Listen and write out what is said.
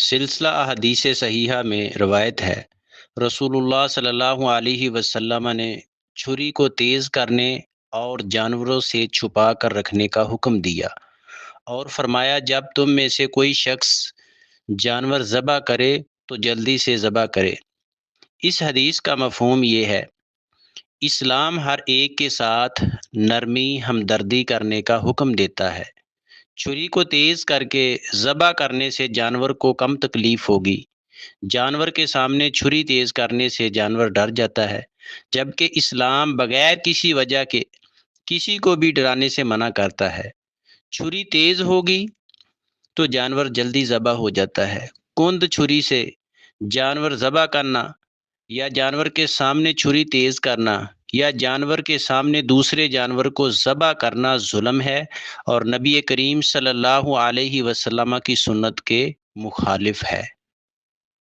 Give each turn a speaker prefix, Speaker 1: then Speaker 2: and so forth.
Speaker 1: سلسلہ احادیث صحیحہ میں روایت ہے، رسول اللہ صلی اللہ علیہ وسلم نے چھری کو تیز کرنے اور جانوروں سے چھپا کر رکھنے کا حکم دیا، اور فرمایا جب تم میں سے کوئی شخص جانور ذبح کرے تو جلدی سے ذبح کرے۔ اس حدیث کا مفہوم یہ ہے، اسلام ہر ایک کے ساتھ نرمی ہمدردی کرنے کا حکم دیتا ہے۔ چھری کو تیز کر کے ذبح کرنے سے جانور کو کم تکلیف ہوگی۔ جانور کے سامنے چھری تیز کرنے سے جانور ڈر جاتا ہے، جبکہ اسلام بغیر کسی وجہ کے کسی کو بھی ڈرانے سے منع کرتا ہے۔ چھری تیز ہوگی تو جانور جلدی ذبح ہو جاتا ہے۔ کند چھری سے جانور ذبح کرنا، یا جانور کے سامنے چھری تیز کرنا، یا جانور کے سامنے دوسرے جانور کو ذبح کرنا ظلم ہے اور نبی کریم صلی اللہ علیہ وسلم کی سنت کے مخالف ہے۔